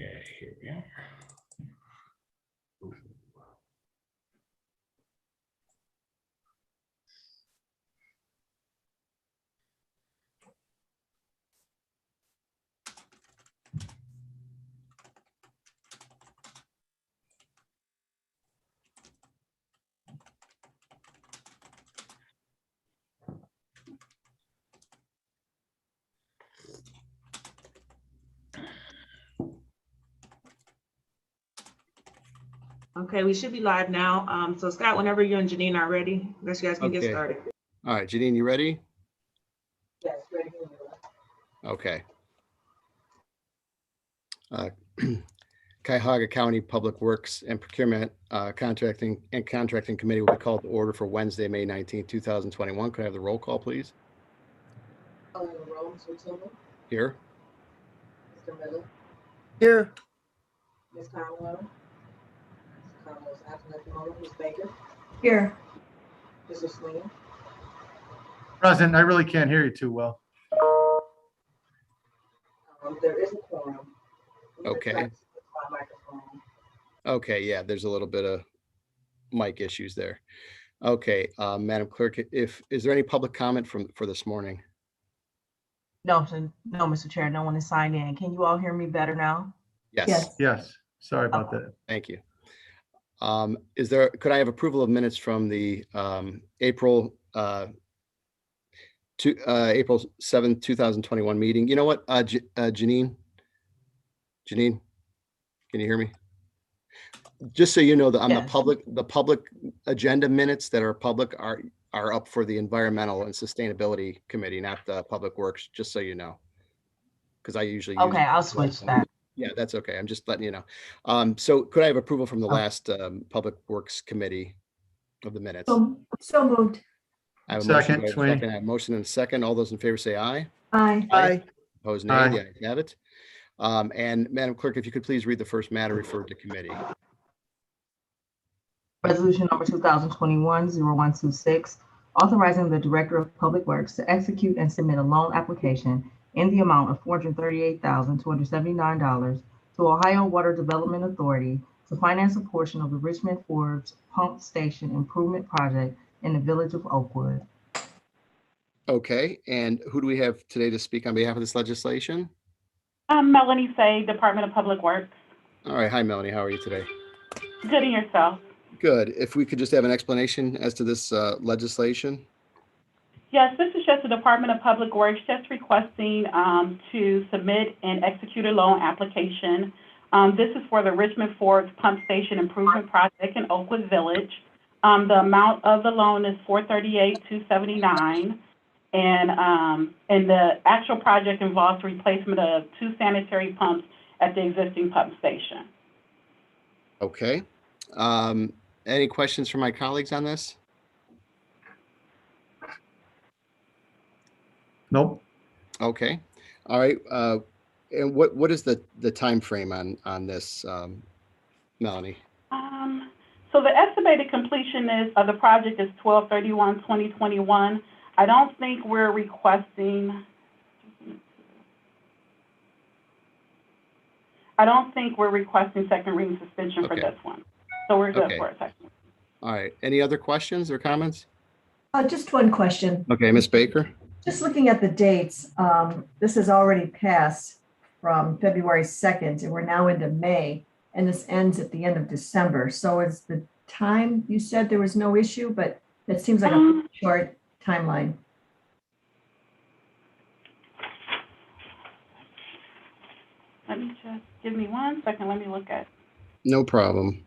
Okay, here we are. Okay, we should be live now. So Scott, whenever you and Janine are ready, I guess you guys can get Okay. started. All right, Janine, you ready? Yes, ready. Okay. Cuyahoga County Public Works and Procurement Contracting Committee will be called to order for Wednesday, May 19th, 2021. Could I have the roll call, please? Here. Mr. Miller, Here. Ms. Conwell. Ms. Conwell's absent at the moment. Ms. Baker, Here. Mr. Sweeney. President, I really can't hear you too well. There is a quorum. Okay. My microphone. Okay, yeah, there's a little bit of mic issues there. Okay, Madam Clerk, is there any public comment for this morning? No, Mr. Chair, no one is signed in. Can you all hear me better now? Yes. Yes, sorry about that. Thank you. Could I have approval of minutes from the April 7th, 2021 meeting? You know what, Janine, can you hear me? Just so you know, on Yes. the public agenda minutes that are public are up for the Environmental and Sustainability Committee, not the Public Works, just so you know. Because I usually use. Okay, I'll switch that. Yeah, that's okay. I'm just letting you know. So could I have approval from the last Public Works Committee of the minutes? So moved. I have a Second, motion, Sweeney. I have a motion and a second. All those in favor say aye. Aye. Aye. Opposed, nay. Aye. The ayes have it. And Madam Clerk, if you could please read the first matter referred to committee. Resolution number 2021-0126, authorizing the Director of Public Works to execute and submit a loan application in the amount of $438,279 to Ohio Water Development Authority to finance a portion of the Richmond Forbes Pump Station Improvement Project in the Village of Oakwood. Okay, and who do we have today to speak on behalf of this legislation? I'm Melanie Say, Department of Public Works. All right, hi Melanie, how are you today? Good, and yourself? Good. If we could just have an explanation as to this legislation. Yes, this is just the Department of Public Works just requesting to submit and execute a loan application. This is for the Richmond Forbes Pump Station Improvement Project in Oakwood Village. The amount of the loan is $438,279, and the actual project involves replacement of 2 sanitary pumps at the existing pump station. Okay. Any questions from my colleagues on this? Nope. Okay. All right. And what is the time frame on this, Melanie? So the estimated completion of the project is 12/31/2021. I don't think we're requesting. Second reading suspension for this one. So we're good for a second. All right. Any other questions or comments? Just one question. Okay, Ms. Baker. Just looking at the dates, this has already passed from February 2nd, and we're now into May, and this ends at the end of December. So is the time, you said there was no issue, but it seems like a short timeline. Let me just give me 1 second. Let me look at. No problem.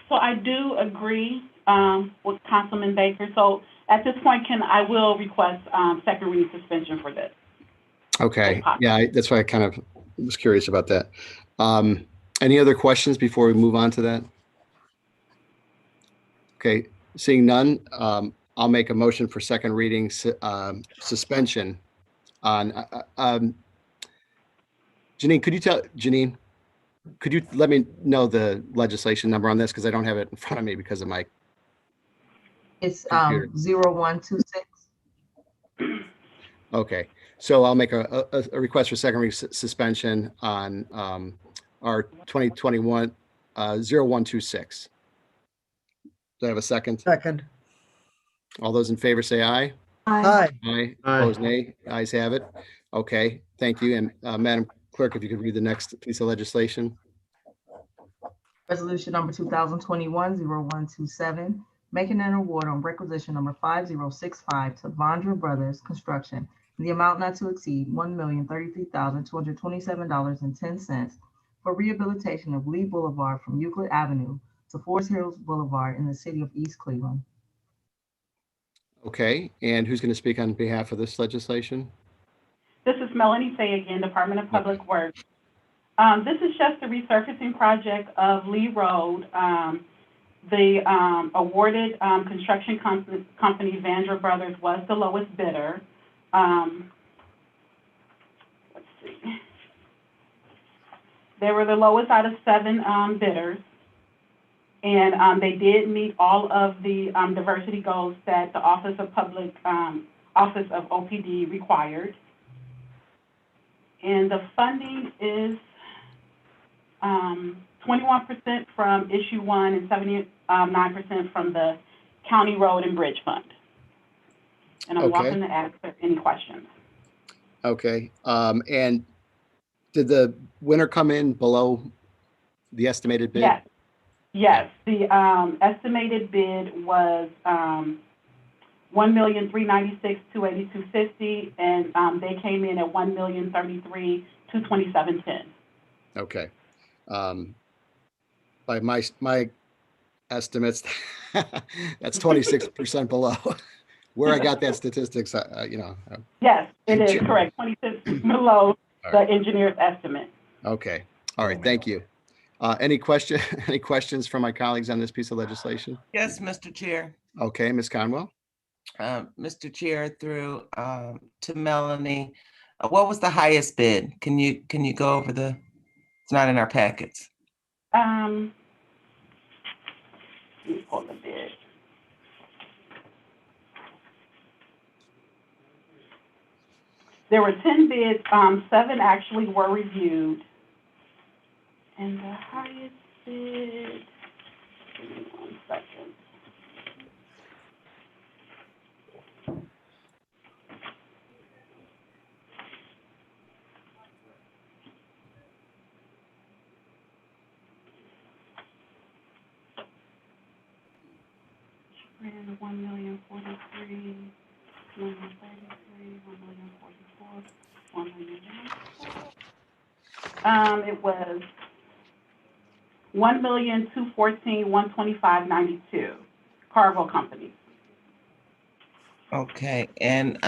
So I do agree with Councilman Baker. So at this point, I will request second reading suspension for this. Okay. Yeah, that's why I kind of was curious about that. Any other questions before we move on to that? Okay, seeing none, I'll make a motion for second reading suspension on. Janine, could you let me know the legislation number on this, because I don't have it in front of me because of my It's computer. 0126. Okay, so I'll make a request for second suspension on our 2021 0126. Do I have a second? Second. All those in favor say aye. Aye. Aye. Aye. Opposed, nay. Ayes have it. Okay, thank you. And Madam Clerk, if you could read the next piece of legislation. Resolution number 2021-0127, making an award on requisition number 5065 to Vondra Brothers Construction in the amount not to exceed $1,033,227.10 for rehabilitation of Lee Boulevard from Euclid Avenue to Forest Hills Boulevard in the city of East Cleveland. Okay, and who's going to speak on behalf of this legislation? This is Melanie Fay again, Department of Public Works. This is just the resurfacing project of Lee Road. The awarded construction company, Vandra Brothers, was the lowest bidder. Let's see. They were the lowest out of 7 bidders. And they did meet all of the diversity goals that the Office of OPD required. And the funding is 21% from issue 1 and 79% from the County Road and Bridge Fund. And I'm Okay. welcome to ask any questions. Okay, and did the winner come in below the estimated bid? Yes. Yes, the estimated bid was $1,396,282.50, and they came in at $1,033,227.10. Okay. By my estimates, that's 26% below. Where I got that statistics, Yes, it is correct. 26 below All the right. engineer's estimate. Okay. All right. Thank you. Any questions from my colleagues on this piece of legislation? Yes, Mr. Chair. Okay, Ms. Conwell. Mr. Chair, through to Melanie, what was the highest bid? Can you go over it's not in our packets. Let me pull the bid. There were 10 bids, 7 actually were reviewed. And the highest bid, give me 1 second. Ran $1,043,033, $1,033, $1,044, it was $1,214,125.92. Cargo Company. Okay, and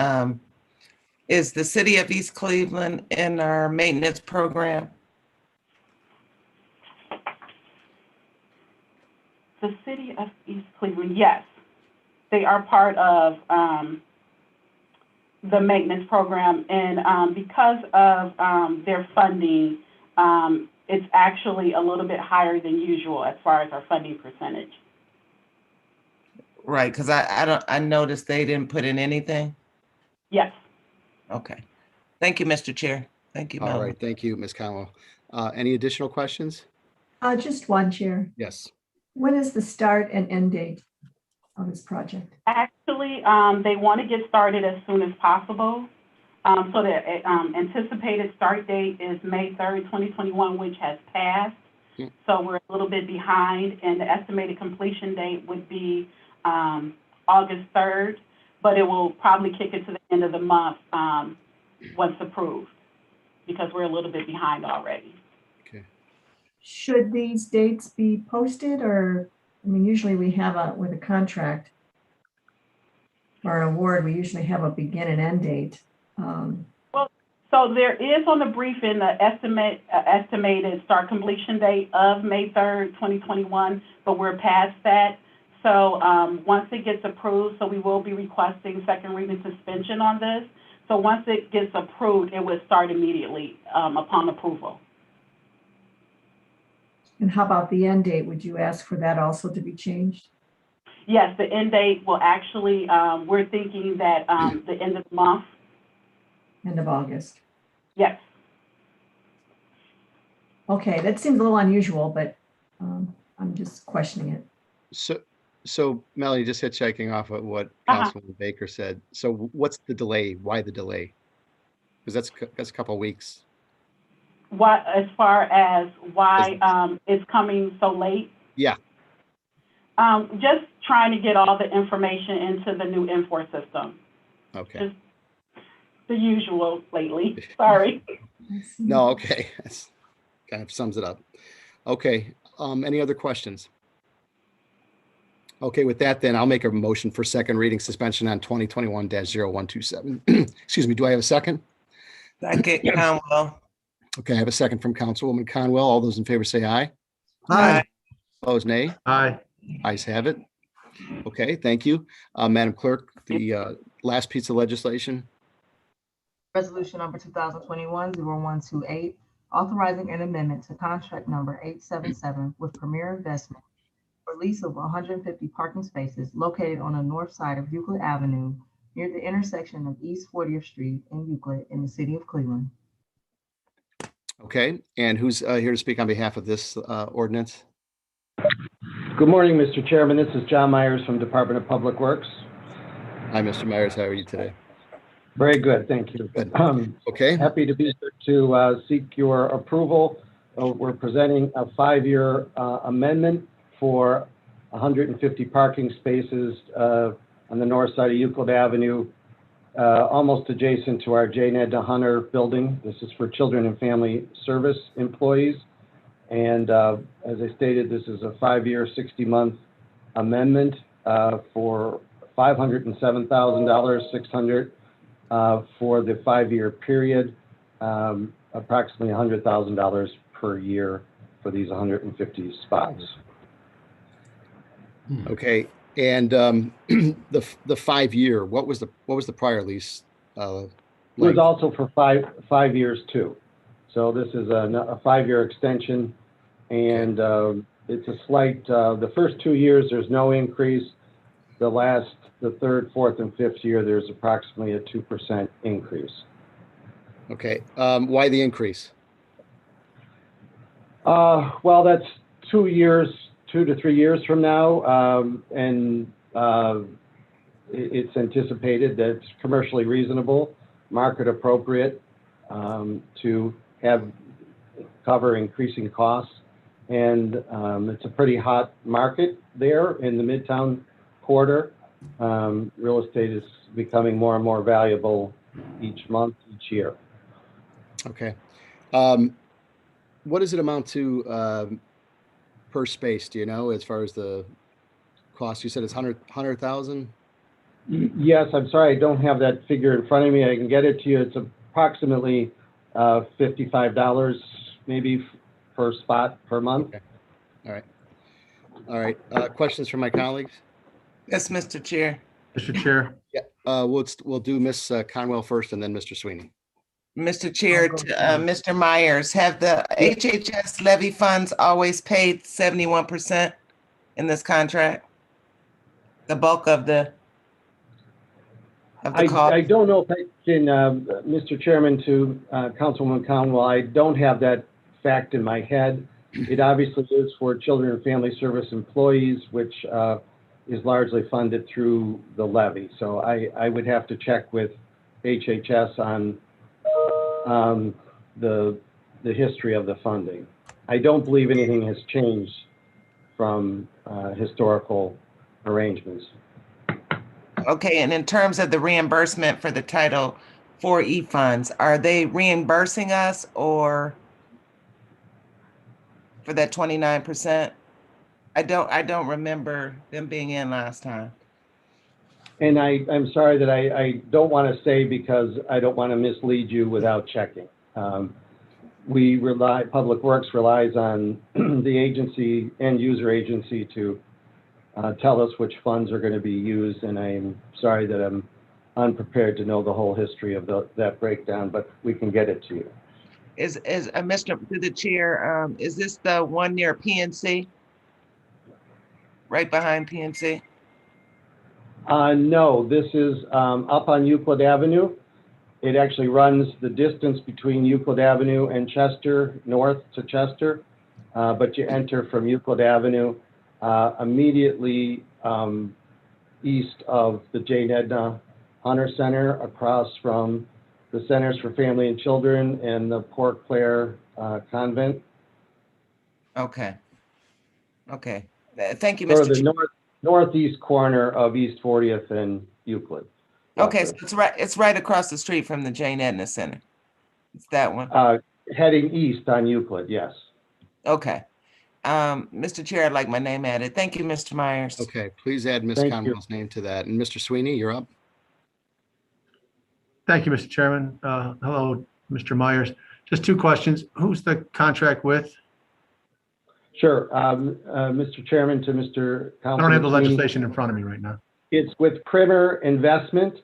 is the city of East Cleveland in our maintenance program? The city of East Cleveland, yes. They are part of the maintenance program, and because of their funding, it's actually a little bit higher than usual as far as our funding percentage. Right, because I noticed they didn't put in anything. Yes. Okay. Thank you, Mr. Chair. Thank you, All Melanie. right. Thank you, Ms. Conwell. Any additional questions? Just one, Chair. Yes. When is the start and end date of this project? Actually, they want to get started as soon as possible. So the anticipated start date is May 3rd, 2021, which has passed. So we're a little bit behind, and the estimated completion date would be August 3rd, but it will probably kick it to the end of the month once approved, because we're a little bit behind already. Okay. Should these dates be posted, or, I mean, usually we have with a contract or an award, we usually have a begin and end date. So there is on the briefing the estimated start completion date of May 3rd, 2021, but we're past that. So once it gets approved, so we will be requesting second reading suspension on this. So once it gets approved, it would start immediately upon approval. And how about the end date? Would you ask for that also to be changed? Yes, the end date will actually, we're thinking that the end of the month End of August. Yes. Okay, that seems a little unusual, but I'm just questioning it. So Melanie, just hit checking off of what Councilman Baker said. So what's the delay? Why the delay? Because that's a couple of weeks. What, as far as why it's coming so late? Yeah. Just trying to get all the information into the new Infor system. Okay. Just the usual lately. Sorry. No, okay. That's kind of sums it up. Okay. Any other questions? Okay, with that, then I'll make a motion for second reading suspension on 2021-0127. Excuse me. Do I have a second? Second, Conwell. Okay, I have a second from Councilwoman Conwell. All those in favor say aye. Aye. Opposed, nay. Aye. Ayes have it. Okay, thank you. Madam Clerk, the last piece of legislation. Resolution number 2021-0128, authorizing an amendment to contract number 877 with Premier Investment for lease of 150 parking spaces located on the north side of Euclid Avenue near the intersection of East 40th Street and Euclid in the city of Cleveland. Okay, and who's here to speak on behalf of this ordinance? Good morning, Mr. Chairman. This is John Myers from Department of Public Works. Hi, Mr. Myers. How are you today? Very good, thank you. Good. Okay. Happy to be here to seek your approval. We're presenting a 5-year amendment for 150 parking spaces on the north side of Euclid Avenue, almost adjacent to our J. Hunter building. This is for Children and Family Service employees. And as I stated, this is a 5-year, 60-month amendment for $507,000, $600 for the 5-year period, approximately $100,000 per year for these 150 spots. Okay, and the 5-year, what was the prior lease? It was also for five years too. So this is a 5-year extension, and it's a slight. The first 2 years there's no increase. The third, fourth, and fifth year there's approximately a 2% increase. Okay, why the increase? Well, that's 2 to 3 years from now, and it's anticipated that it's commercially reasonable, market appropriate, to cover increasing costs. And it's a pretty hot market there in the Midtown quarter. Real estate is becoming more and more valuable each month, each year. Okay. What does it amount to per space? Do you know, as far as the cost? You said it's 100,000? Yes, I'm sorry, I don't have that figure in front of me. I can get it to you. It's approximately $55 maybe per spot per month. Okay. All right. Questions from my colleagues? Yes, Mr. Chair. Mr. Chair. Yeah. We'll do Ms. Conwell first, and then Mr. Sweeney. Mr. Chair, Mr. Myers, have the HHS levy funds always paid 71% in this contract? The bulk of the cost? I don't know if I can, Mr. Chairman, to Councilwoman Conwell, I don't have that fact in my head. It obviously is for Children and Family Service employees, which is largely funded through the levy. So I would have to check with HHS on the history of the funding. I don't believe anything has changed from historical arrangements. Okay, and in terms of the reimbursement for the Title IV funds, are they reimbursing us or for that 29%? I don't remember them being in last time. And I'm sorry that I don't want to say, because I don't want to mislead you without checking. Public Works relies on the agency, end user agency, to tell us which funds are going to be used, and I'm sorry that I'm unprepared to know the whole history of that breakdown, but we can get it to you. Is Mr. to the chair, is this the one near PNC? Right behind PNC? No, this is up on Euclid Avenue, It actually runs the distance between Euclid Avenue and Chester, north to Chester. But you enter from Euclid Avenue immediately east of the Jane Edna Hunter Center, across from the Centers for Family and Children and the Port Clare Convent. Okay. Okay. Thank you, Sort of Mr. the Chair. northeast corner of East 40th and Euclid. Okay, so roughly. it's right across the street from the Jane Edna Center. It's that one. Heading east on Euclid, yes. Okay. Mr. Chair, I'd like my name added. Thank you, Mr. Myers. Okay, please add Ms. Thank you. Conwell's name to that. And Mr. Sweeney, you're up. Thank you, Mr. Chairman. Hello, Mr. Myers. Just two questions. Who's the contract with? Sure. Mr. Chairman, to Mr. I don't have the Councilman Sweeney, legislation in front of me right now. it's with Primer Investment,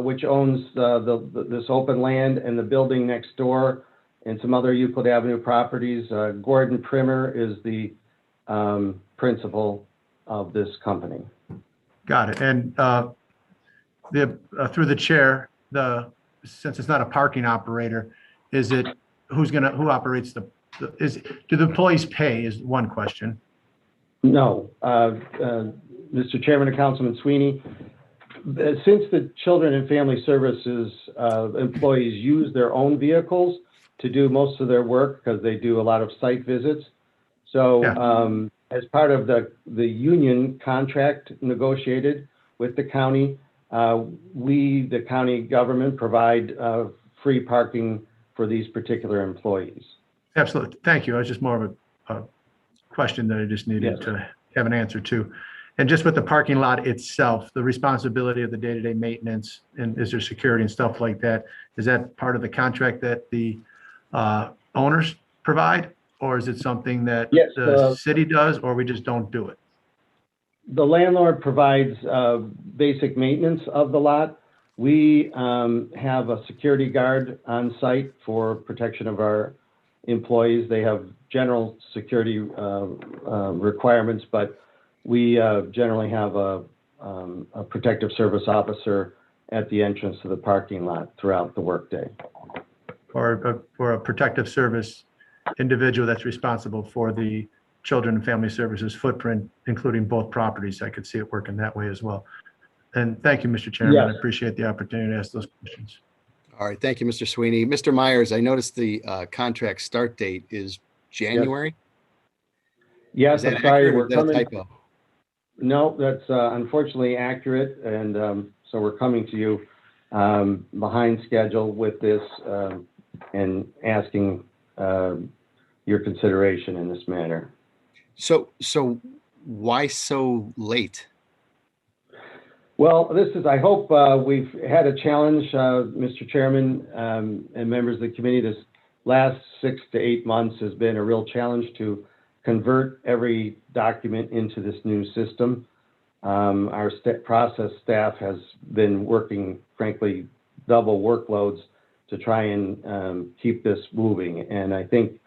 which owns this open land and the building next door and some other Euclid Avenue properties. Gordon Primer is the principal of this company. Got it. And through the chair, since it's not a parking operator, is it, who operates do the employees pay is one question. No, Mr. Chairman and Councilman Sweeney, since the Children and Family Services employees use their own vehicles to do most of their work because they do a lot of site visits. So as part of the union contract negotiated with the county, we, the county government, provide free parking for these particular employees. Absolutely. Thank you. It was just more of a question that I just needed to have an answer to. And just with the parking lot itself, the responsibility of the day-to-day maintenance, and is there security and stuff like that? Is that part of the contract that the owners provide? Or is it something that the city does, or we just don't do it? The landlord provides basic maintenance of the lot. We have a security guard on site for protection of our employees. They have general security requirements, but we generally have a protective service officer at the entrance to the parking lot throughout the workday. Or a protective service individual that's responsible for the Children and Family Services footprint, including both properties. I could see it working that way as well. And thank you, Mr. Chairman. Yes. I appreciate the opportunity to ask those questions. All right, thank you, Mr. Sweeney. Mr. Myers, I noticed the contract start date is January. Yes, Is that I'm sorry, accurate or we're is that a coming. typo? No, that's unfortunately accurate, and so we're coming to you behind schedule with this and asking your consideration in this matter. So why so late? Well, I hope we've had a challenge, Mr. Chairman, and members of the committee. This last 6 to 8 months has been a real challenge to convert every document into this new system. Our process staff has been working, frankly, double workloads to try and keep this moving. And I think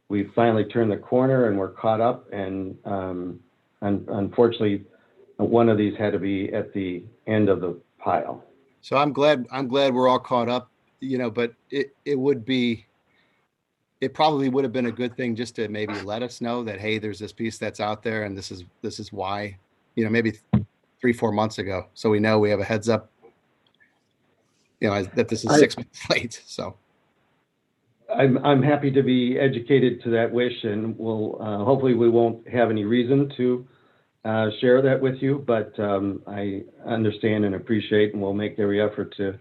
we've finally turned the corner and we're caught up. And unfortunately, one of these had to be at the end of the pile. So I'm glad we're all caught up, but it probably would have been a good thing just to maybe let us know that, hey, there's this piece that's out there and this is why, maybe 3-4 months ago. So we know we have a heads up, that this is 6 months late. So I'm happy to be educated to that wish, and we'll hopefully we won't have any reason to share that with you, but I understand and appreciate, and we'll make every effort to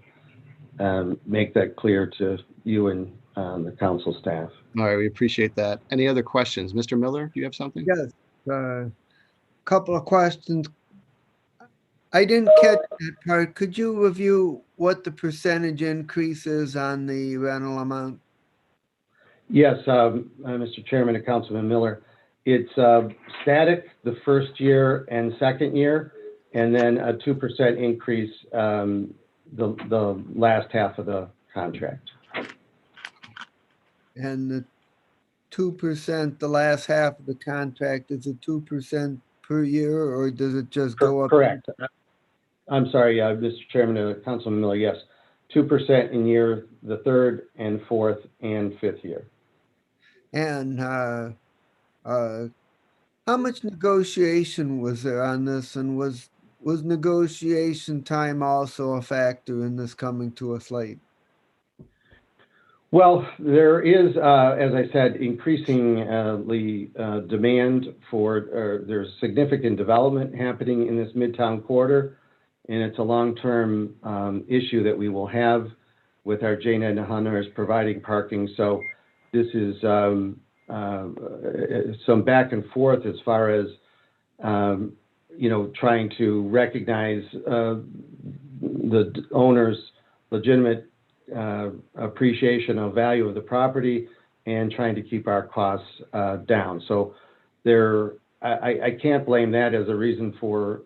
make that clear to you and the council staff. all right, we appreciate that. Any other questions? Mr. Miller, do you have something? Yes, couple of questions. I didn't catch that part. Could you review what the percentage increase is on the rental amount? Yes, Mr. Chairman and Councilman Miller, it's static the first year and second year, and then a 2% increase the last half of the contract. And the 2%, the last half of the contract, is it 2% per year, or does it just go up? Correct. I'm sorry, Mr. Chairman, Councilman Miller, yes. 2% in the third and fourth and fifth year. And how much negotiation was there on this, and was negotiation time also a factor in this coming to us late? Well, there is, as I said, increasingly demand for, there's significant development happening in this Midtown quarter, and it's a long-term issue that we will have with our Jane Edna Hunters providing parking. So this is some back and forth as far as, trying to recognize the owner's legitimate appreciation of value of the property and trying to keep our costs down. So I can't blame that as a reason for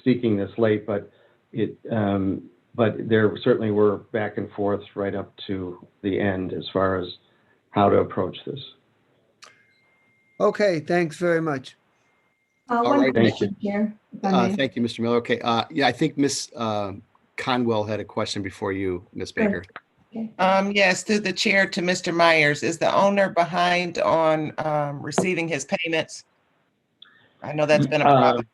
seeking this late, but there certainly were back and forth right up to the end as far as how to approach this. Okay, thanks very much. One right, thank question, Chair, if I may. Thank you, Mr. Miller. Okay, yeah, I think Ms. Conwell had a question before you, Ms. Baker. Okay. Yes, through the chair to Mr. Myers, is the owner behind on receiving his payments? I know that's been a problem.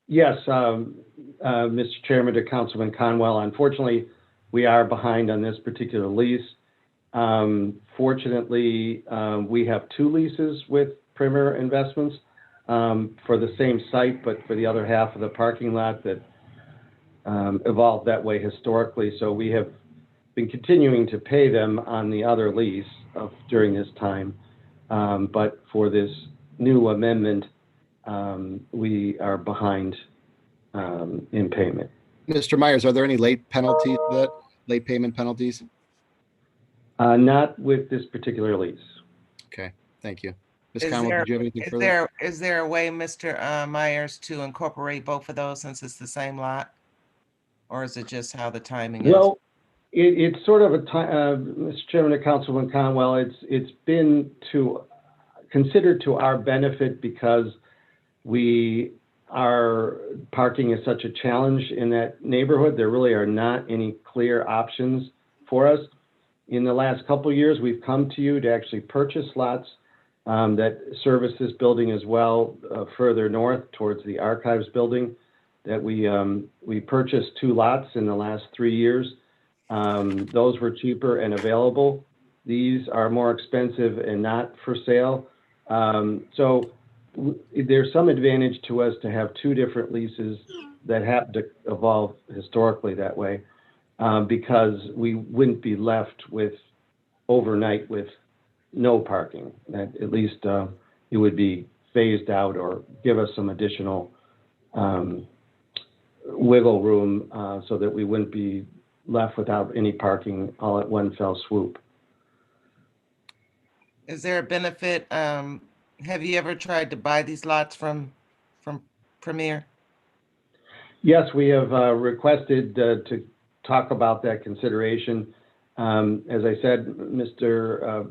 Yes, Mr. Chairman to Councilman Conwell, unfortunately, we are behind on this particular lease. Fortunately, we have 2 leases with Premier Investments for the same site, but for the other half of the parking lot that evolved that way historically. So we have been continuing to pay them on the other lease during this time. But for this new amendment, we are behind in payment. Mr. Myers, are there any late penalties, late payment penalties? Not with this particular lease. Okay, thank you. Ms. Conwell, did you have anything further? Is there a way, Mr. Myers, to incorporate both of those since it's the same lot? Or is it just how the timing is? Well, it's sort of a time, Mr. Chairman and Councilman Conwell, it's been considered to our benefit because our parking is such a challenge in that neighborhood. There really are not any clear options for us. In the last couple of years, we've come to you to actually purchase lots that service this building as well, further north towards the Archives building. That we purchased 2 lots in the last 3 years. Those were cheaper and available. These are more expensive and not for sale. So there's some advantage to us to have 2 different leases that happen to evolve historically that way, because we wouldn't be left with overnight with no parking. That at least it would be phased out or give us some additional wiggle room so that we wouldn't be left without any parking all at one fell swoop. Is there a benefit? Have you ever tried to buy these lots from Premier? Yes, we have requested to talk about that consideration. As I said, Mr.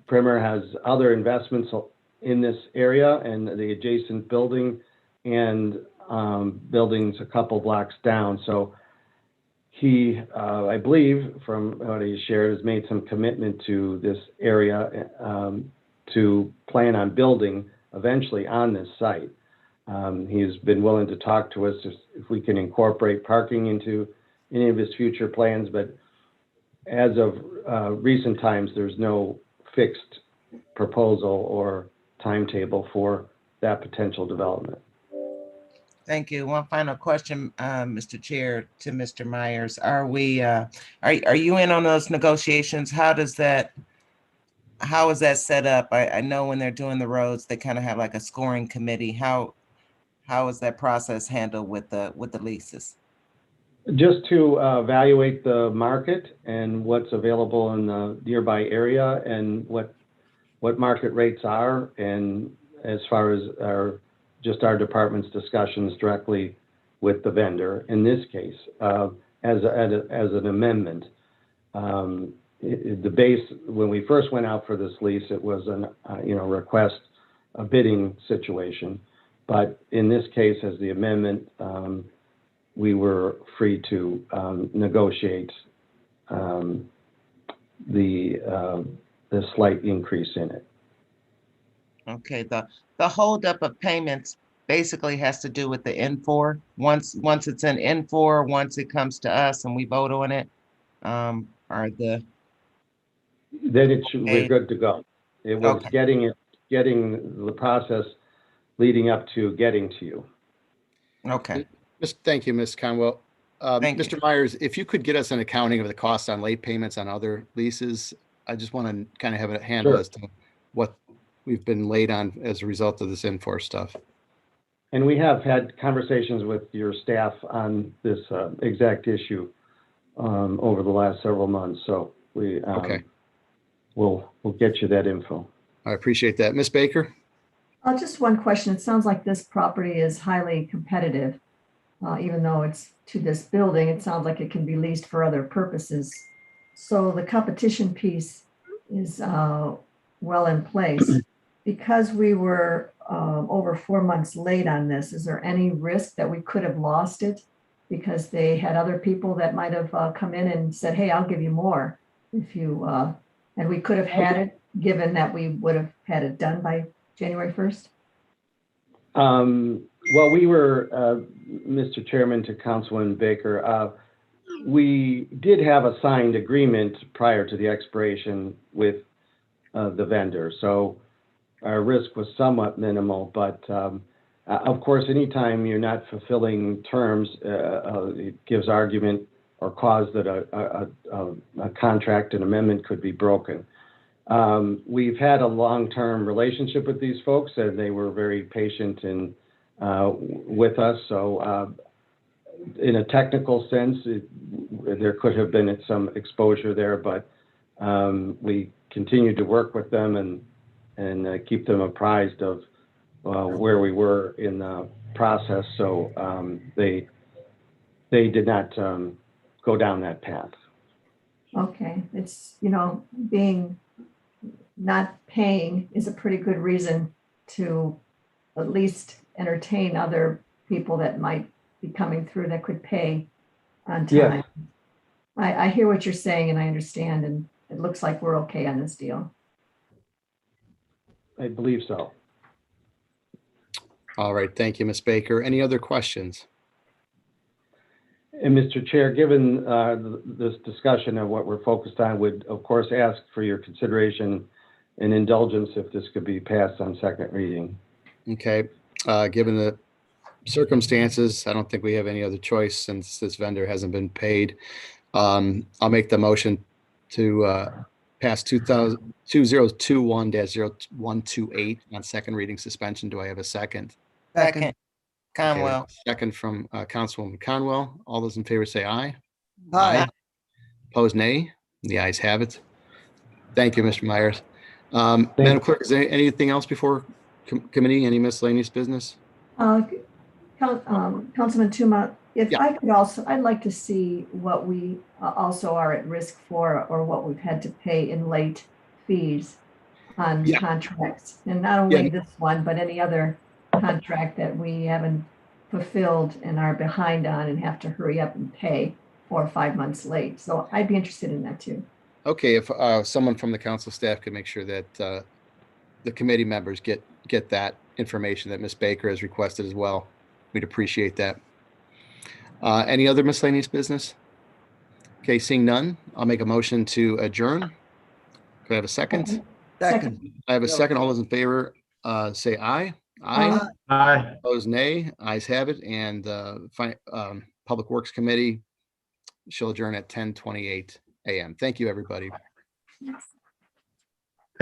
Primer has other investments in this area and the adjacent building and buildings a couple blocks down. So he, I believe, from what he shared, has made some commitment to this area to plan on building eventually on this site. He's been willing to talk to us if we can incorporate parking into any of his future plans, but as of recent times, there's no fixed proposal or timetable for that potential development. Thank you. One final question, Mr. Chair, to Mr. Myers. Are you in on those negotiations? How is that set up? I know when they're doing the roads, they kind of have like a scoring committee. How is that process handled with the leases? Just to evaluate the market and what's available in the nearby area and what market rates are, and as far as our department's discussions directly with the vendor, in this case, as an amendment. The base, when we first went out for this lease, it was request a bidding situation. But in this case, as the amendment, we were free to negotiate the slight increase in it. Okay, the holdup of payments basically has to do with the N4. Once it's an N4, once it comes to us and we vote on it, are the, Then we're Okay. good to go. It was Okay. getting the process leading up to getting to you. okay, Thank you, Ms. Conwell. Thank you. Mr. Myers, if you could get us an accounting of the cost on late payments on other leases, I just want to kind of have a handle Sure. as to what we've been late on as a result of this N4 stuff. And we have had conversations with your staff on this exact issue over the last several months. So Okay. we'll get you that info. I appreciate that. Ms. Baker? Just one question. It sounds like this property is highly competitive. Even though it's to this building, it sounds like it can be leased for other purposes. So the competition piece is well in place. Because we were over 4 months late on this, is there any risk that we could have lost it? Because they had other people that might have come in and said, hey, I'll give you more if you, and we could have had it, given that we would have had it done by January 1st? Well, we were, Mr. Chairman, to Councilman Baker, we did have a signed agreement prior to the expiration with the vendor. So our risk was somewhat minimal, but of course, anytime you're not fulfilling terms, it gives argument or cause that a contract and amendment could be broken. We've had a long-term relationship with these folks, and they were very patient and with us. So in a technical sense, there could have been some exposure there, but we continued to work with them and keep them apprised of where we were in the process. So they did not go down that path. Okay, it's, being not paying is a pretty good reason to at least entertain other people that might be coming through that could pay on time. Yes. I hear what you're saying and I understand, and it looks like we're okay on this deal. I believe so. All right. Thank you, Ms. Baker. Any other questions? And Mr. Chair, given this discussion of what we're focused on, would of course ask for your consideration and indulgence if this could be passed on second reading. Okay. Given the circumstances, I don't think we have any other choice since this vendor hasn't been paid. I'll make the motion to pass 2021-0128 on second reading suspension. Do I have a second? Second, Okay, Conwell. second from Councilwoman Conwell. All those in favor say aye. Aye. Opposed, nay. The ayes have it. Thank you, Mr. Myers. Madam Clerk, is there anything else before committee? Any miscellaneous business? Councilman Tuma, if Yeah. I could also, I'd like to see what we also are at risk for, or what we've had to pay in late fees on Yeah. contracts. And not only this one, but any other contract that we haven't fulfilled and are behind on and have to hurry up and pay 4 or 5 months late. So I'd be interested in that too. Okay, if someone from the council staff could make sure that the committee members get that information that Ms. Baker has requested as well, we'd appreciate that. Any other miscellaneous business? Okay, seeing none, I'll make a motion to adjourn. Could I have a second? Second. I have a second. All those in favor, say aye. Aye. Aye. Opposed, nay. Ayes have it. And Public Works Committee shall adjourn at 10:28 a.m. Thank you, everybody. Yes.